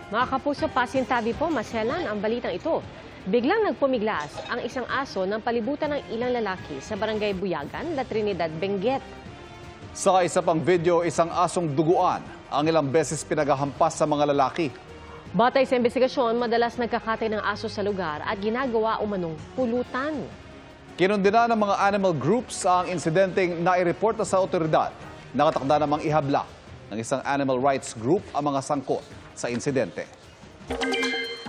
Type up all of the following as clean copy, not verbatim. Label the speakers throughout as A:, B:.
A: Mga kapuso, pasintabi po, maselan ang balitang ito. Biglang nagpumiglas ang isang aso ng palibutan ng ilang lalaki sa barangay Buyagan, La Trinidad, Benguet.
B: Sa isa pang video, isang asong duguan ang ilang beses pinagahampas sa mga lalaki.
A: Batay sa investigasyon, madalas nagkakatay ng aso sa lugar at ginagawa umanong pulutan.
B: Kinundina ng mga animal groups ang insidenteng nai-report na sa otoridad. Nakatakda namang ihabla ng isang animal rights group ang mga sangkot sa insidente.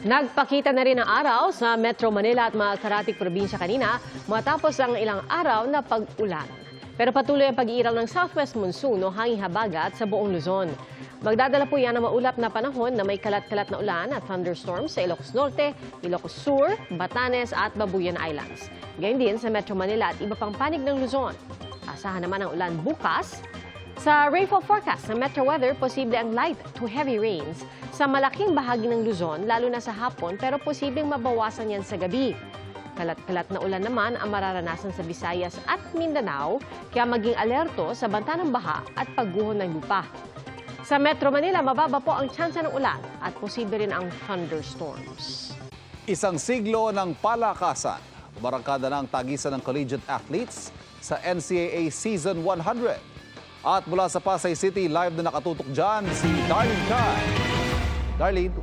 A: Nagpakita na rin ang araw sa Metro Manila at mga karatig probinsya kanina matapos ang ilang araw na pag-ulan. Pero patuloy ang pag-iiral ng southwest monsoon o hanging habagat sa buong Luzon. Magdadala po yan ng maulap na panahon na may kalat-kalat na ulan at thunderstorms sa Ilocos Norte, Ilocos Sur, Batanes at Babuyan Islands. Gayun din sa Metro Manila at iba pang panig ng Luzon. Asahan naman ang ulan bukas. Sa rainfall forecast ng Metro Weather, posible ang light to heavy rains sa malaking bahagi ng Luzon, lalo na sa hapon, pero posibleng mabawasan yan sa gabi. Kalat-kalat na ulan naman ang mararanasan sa Visayas at Mindanao, kaya maging alerto sa banta ng baha at pagguho ng lupa. Sa Metro Manila, mababa po ang tsansa ng ulan at posible rin ang thunderstorms.
B: Isang siglo ng palakasan. Barangkada na ang tagisan ng collegiate athletes sa NCAA Season 100. At mula sa Pasay City, live na nakatutok dyan si Darlene Kai. Darlene.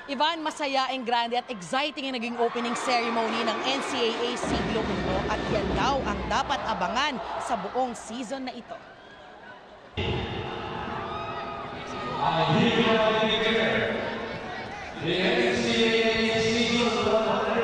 C: Ivan, masaya, grande at exciting ang naging opening ceremony ng NCAA Siglo I at yan daw ang dapat abangan sa buong season na ito. The NCAA Siglo 100.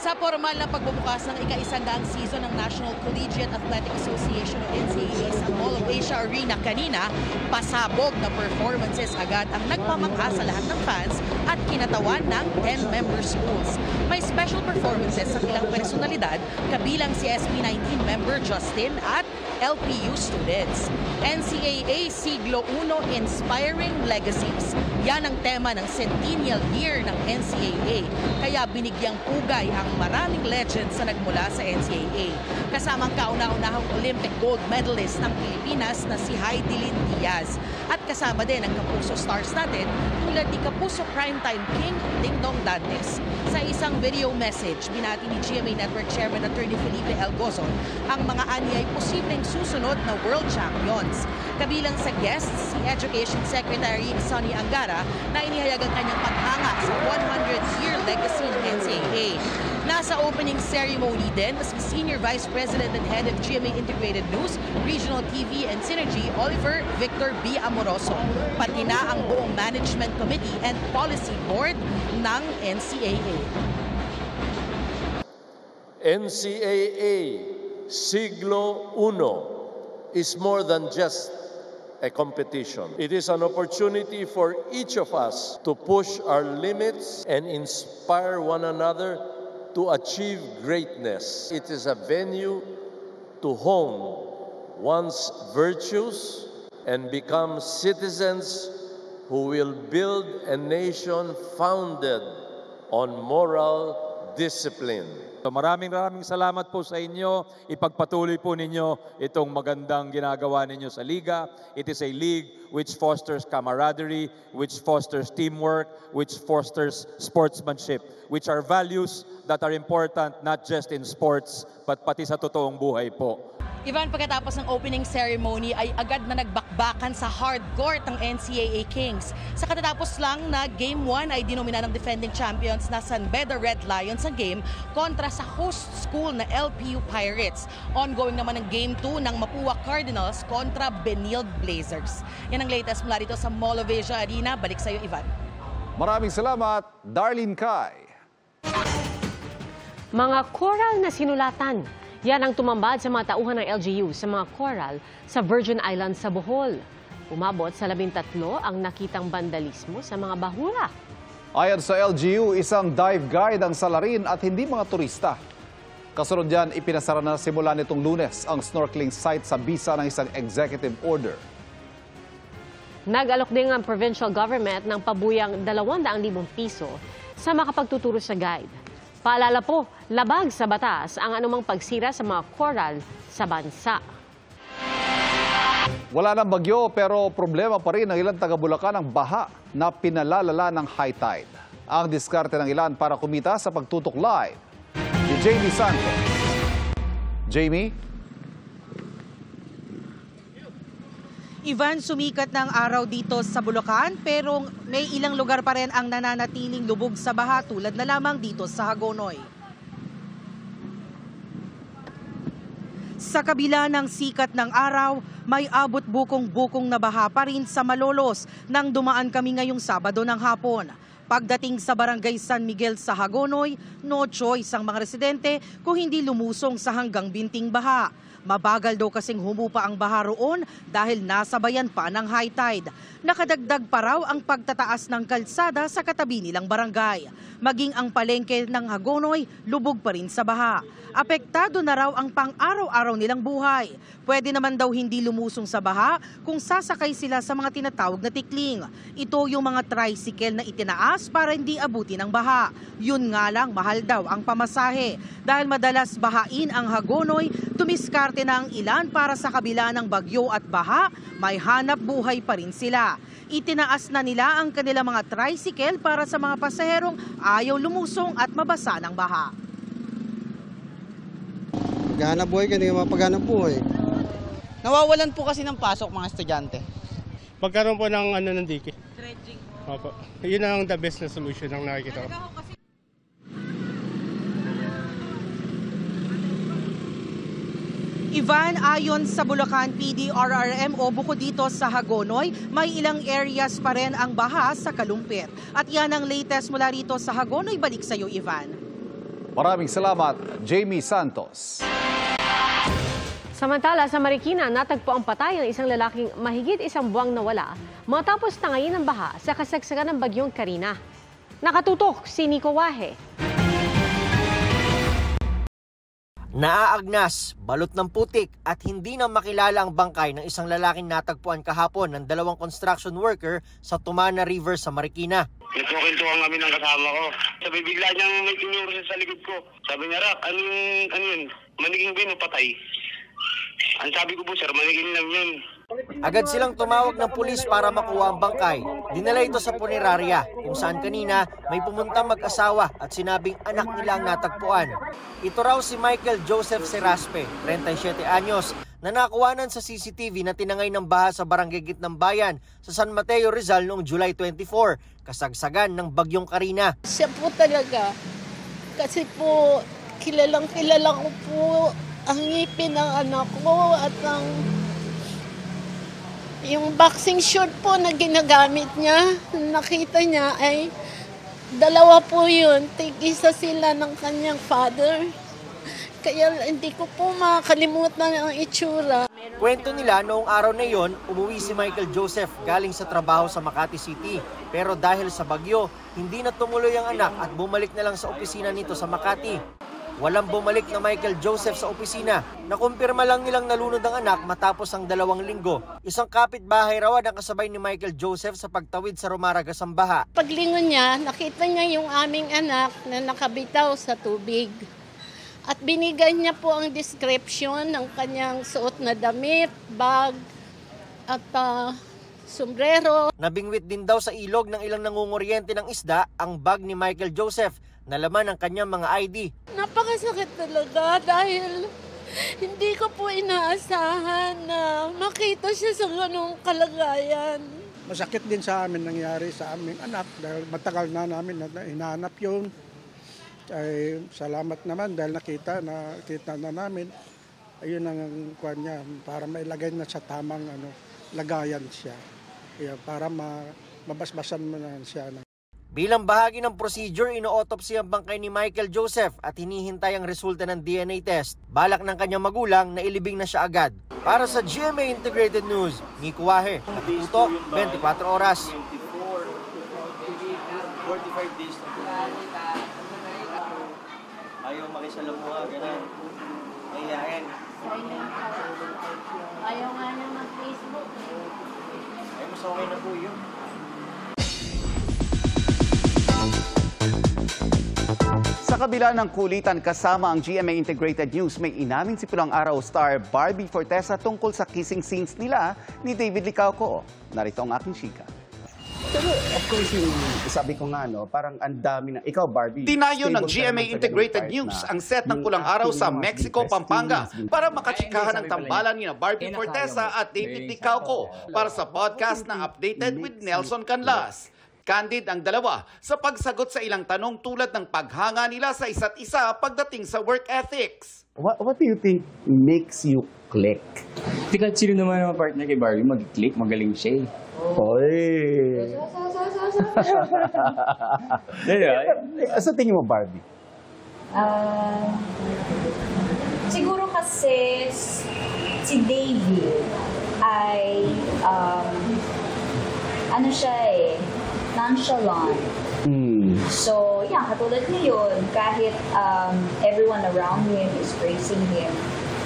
C: Sa formal na pagbubukas ng ika-100 season ng National Collegiate Athletic Association o NCAA sa Mall of Asia Arena kanina, pasabog na performances agad ang nagpamangha sa lahat ng fans at kinatawan ng 10-member schools. May special performances sa ilang personalidad, kabilang si SB19 member Justin at LPU students. NCAA Siglo I Inspiring Legacies. Yan ang tema ng centennial year ng NCAA. Kaya binigyang pugay ang maraming legends na nagmula sa NCAA. Kasamang kauna-unahang Olympic gold medalist ng Pilipinas na si Heidelin Diaz. At kasama din ang Kapuso stars natin tulad ni Kapuso Primetime King Dingdong Dantes. Sa isang video message, binati ni GMA Network Chairman Attorney Felipe L. Gozon ang mga ani ay posibleng susunod na world champions. Kabilang sa guests, si Education Secretary Sonny Angara na inihayag ang kanyang paghanga sa 100-year legacy ng NCAA. Nasa opening ceremony din si Senior Vice President and Head of GMA Integrated News, Regional TV and Synergy, Oliver Victor B. Amoroso. Pati na ang buong Management Committee and Policy Board ng NCAA.
D: NCAA Siglo I is more than just a competition. It is an opportunity for each of us to push our limits and inspire one another to achieve greatness. It is a venue to hone one's virtues and become citizens who will build a nation founded on moral discipline.
E: So maraming salamat po sa inyo. Ipagpatuloy po ninyo itong magandang ginagawa ninyo sa Liga. It is a league which fosters camaraderie, which fosters teamwork, which fosters sportsmanship, which are values that are important not just in sports, but pati sa totoong buhay po.
C: Ivan, pagkatapos ng opening ceremony ay agad na nagbakbakan sa hard court ng NCAA Kings. Sa katatapos lang na Game 1 ay dinomina ng defending champions na San Beda Red Lions ang game kontra sa host school na LPU Pirates. Ongoing naman ang Game 2 ng Mapua Cardinals kontra Benilde Blazers. Yan ang latest mula dito sa Mall of Asia Arena. Balik sa iyo, Ivan.
B: Maraming salamat, Darlene Kai.
A: Mga coral na sinulatan. Yan ang tumambad sa mga tauhan ng LGU sa mga coral sa Virgin Islands sa Bohol. Umabot sa 13 ang nakitang vandalismo sa mga bahura.
B: Ayon sa LGU, isang dive guide ang salarin at hindi mga turista. Kasunod yan, ipinasara na simula nitong Lunes ang snorkeling site sa bisa ng isang executive order.
A: Nag-alok din ang provincial government ng pabuyang 200,000 piso sa makapagtuturo sa guide. Paalala po, labag sa batas ang anumang pagsira sa mga koral sa bansa.
B: Wala ng bagyo pero problema pa rin ng ilang taga-Bulacan ang baha na pinalalala ng high tide. Ang diskarte ng ilan para kumita sa pagtutok live ni Jamie Santos. Jamie?
F: Ivan, sumikat ng araw dito sa Bulacan pero may ilang lugar pa rin ang nananatiling lubog sa baha tulad na lamang dito sa Hagonoy. Sa kabila ng sikat ng araw, may abot bukong-bukong na baha pa rin sa Malolos nang dumaan kami ngayong Sabado ng hapon. Pagdating sa Barangay San Miguel sa Hagonoy, no choice ang mga residente kung hindi lumusong sa hanggang binting baha. Mabagal daw kasing humupa ang baha roon dahil nasabayan pa ng high tide. Nakadagdag pa raw ang pagtataas ng kalsada sa katabi nilang barangay. Maging ang palengke ng Hagonoy, lubog pa rin sa baha. Apektado na raw ang pang-araw-araw nilang buhay. Pwede naman daw hindi lumusong sa baha kung sasakay sila sa mga tinatawag na tikling. Ito yung mga tricycle na itinaas para hindi abutin ng baha. Yun nga lang, mahal daw ang pamasahe. Dahil madalas bahain ang Hagonoy, tumiskarte na ang ilan para sa kabila ng bagyo at baha, may hanap buhay pa rin sila. Itinaas na nila ang kanilang mga tricycle para sa mga pasaherong ayaw lumusong at mabasa ng baha.
G: Paghanap buhay, hindi mapaghanap buhay.
H: Nawawalan po kasi ng pasok mga estudyante.
I: Magkaroon po ng ng dike.
F: Dredging po.
I: Opo. Yun ang the best na solution ang nakikita ko.
F: Ivan, ayon sa Bulacan PD-RRMO, bukod dito sa Hagonoy, may ilang areas pa rin ang baha sa Kalumpit. At yan ang latest mula rito sa Hagonoy. Balik sa iyo, Ivan.
B: Maraming salamat, Jamie Santos.
A: Samantala, sa Marikina, natagpo ang patay ng isang lalaking mahigit isang buwang nawala matapos tangayin ng baha sa kasagsagan ng bagyong Karina. Nakatutok si Nico Wahe.
J: Naaagnas, balot ng putik at hindi na makilala ang bangkay ng isang lalaking natagpuan kahapon ng dalawang construction worker sa Tumana River sa Marikina.
K: Nagkukwentuhan kami ng kasama ko. Sabi bigla niyang may tinuro sa likod ko. Sabi niya, Rak, ano yun? Maniging ba yun o patay? Ang sabi ko po, sir, maniging lang yun.
J: Agad silang tumawag ng pulis para makuha ang bangkay. Dinala ito sa punerarya kung saan kanina may pumunta mag-asawa at sinabing anak nila ang natagpuan. Ito raw si Michael Joseph Seraspe, 37 anyos, na nakuhanan sa CCTV na tinangay ng baha sa Barangay Gitnang Bayan sa San Mateo, Rizal noong July 24, kasagsagan ng bagyong Karina.
L: Siya po talaga, kasi po kilala ko po ang ngipin ng anak ko at yung boxing short po na ginagamit niya, nakita niya ay dalawa po yun. Tig-isa sila ng kanyang father. Kaya hindi ko po makakalimutan ang itsura.
J: Kwento nila noong araw na yon, umuwi si Michael Joseph galing sa trabaho sa Makati City. Pero dahil sa bagyo, hindi na tumuloy ang anak at bumalik na lang sa opisina nito sa Makati. Walang bumalik na Michael Joseph sa opisina. Nakumpirma lang nilang nalunod ang anak matapos ang 2 linggo. Isang kapitbahay raw ang kasabay ni Michael Joseph sa pagtawid sa Rumaragas ang baha.
L: Paglingon niya, nakita niya yung aming anak na nakabitaw sa tubig. At binigay niya po ang description ng kanyang suot na damit, bag, at sombrero.
J: Nabingwit din daw sa ilog ng ilang nangunguryente ng isda ang bag ni Michael Joseph na laman ang kanyang mga ID.
L: Napakasakit talaga dahil hindi ko po inaasahan na makita siya sa ganung kalagayan.
G: Masakit din sa amin nangyari sa aming anak dahil matagal na namin hinahanap yun. Ay, salamat naman dahil nakita na namin. Ayun ang kuwan niya para mailagay na sa tamang lagayan siya. Para mabasbasan mo na siya.
J: Bilang bahagi ng procedure, ino-autopsy ang bangkay ni Michael Joseph at hinihintay ang resulta ng DNA test. Balak ng kanyang magulang na ilibing na siya agad. Para sa GMA Integrated News, Nico Wahe, Nakatutok, 24 oras.
M: 45 days na po. Ayaw makisalamuha, gano'n. Mahihayin.
L: Ayaw nga niya mag-Facebook.
M: Ay, mas okay na po yun.
B: Sa
N: kabila ng kulitan kasama ang GMA Integrated News, may inamin si Pulang Araw star Barbie Fortesa tungkol sa kissing scenes nila ni David Licauco. Narito ang aking chika.
O: Pero of course, yung sabi ko nga, no, parang ang dami na, ikaw Barbie.
N: Dinayo ng GMA Integrated News ang set ng Pulang Araw sa Mexico, Pampanga para makachikahan ng tambalan ni Barbie Fortesa at David Licauco para sa podcast na Updated with Nelson Canlas. Candid ang dalawa sa pagsagot sa ilang tanong tulad ng paghanga nila sa isa't isa pagdating sa work ethics.
O: What do you think makes you click?
P: Kahit sino naman ang partner kay Barbie, mag-click, magaling siya eh.
O: Oy! Sa tingin mo, Barbie?
Q: Siguro kasi si David ay ano siya eh, nonchalant. So, yeah, katulad ngayon, kahit everyone around him is praising him,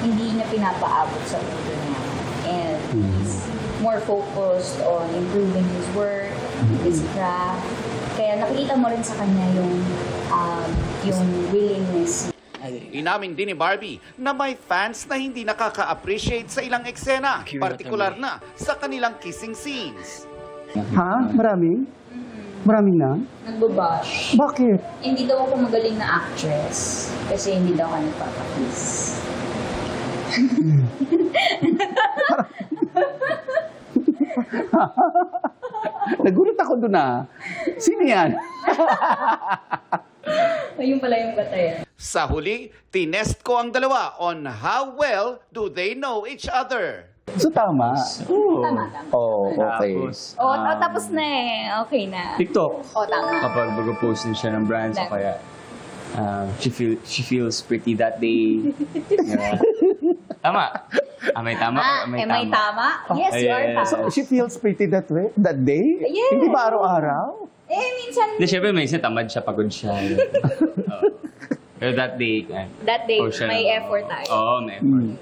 Q: hindi niya pinapaabot sa mundo niya. And he's more focused on improving his work, his craft. Kaya nakikita mo rin sa kanya yung willingness.
N: Inamin din ni Barbie na may fans na hindi nakaka-appreciate sa ilang eksena, partikular na sa kanilang kissing scenes.
O: Ha? Marami? Marami na?
Q: Nagbabash.
O: Bakit?
Q: Hindi daw ako magaling na actress kasi hindi daw ako nagpapakiss.
O: Nagulat ako doon Sino yan?
Q: Ayun pala yung batayan.
N: Sa huli, tinest ko ang dalawa on how well do they know each other.
O: So tama?
Q: Tama.
O: Oh, okay.
Q: Tapos na eh. Okay na.
P: TikTok.
Q: Tama.
P: Kapag mag-post din siya ng brands o kaya she feels pretty that day. Tama. May tama?
Q: May tama? Yes, you are tama.
O: So she feels pretty that way? That day?
Q: Yes.
O: Hindi ba araw-araw?
Q: Minsan...
P: Siyempre, minsan tamad siya, pagod siya. Pero that day...
Q: may effort tayo.
P: Oo, may effort.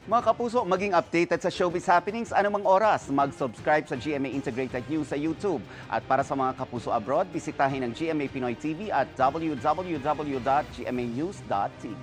N: Mga kapuso, maging updated sa showbiz happenings anumang oras. Mag-subscribe sa GMA Integrated News sa YouTube. At para sa mga kapuso abroad, bisitahin ang GMA Pinoy TV at www.gmanews.tv.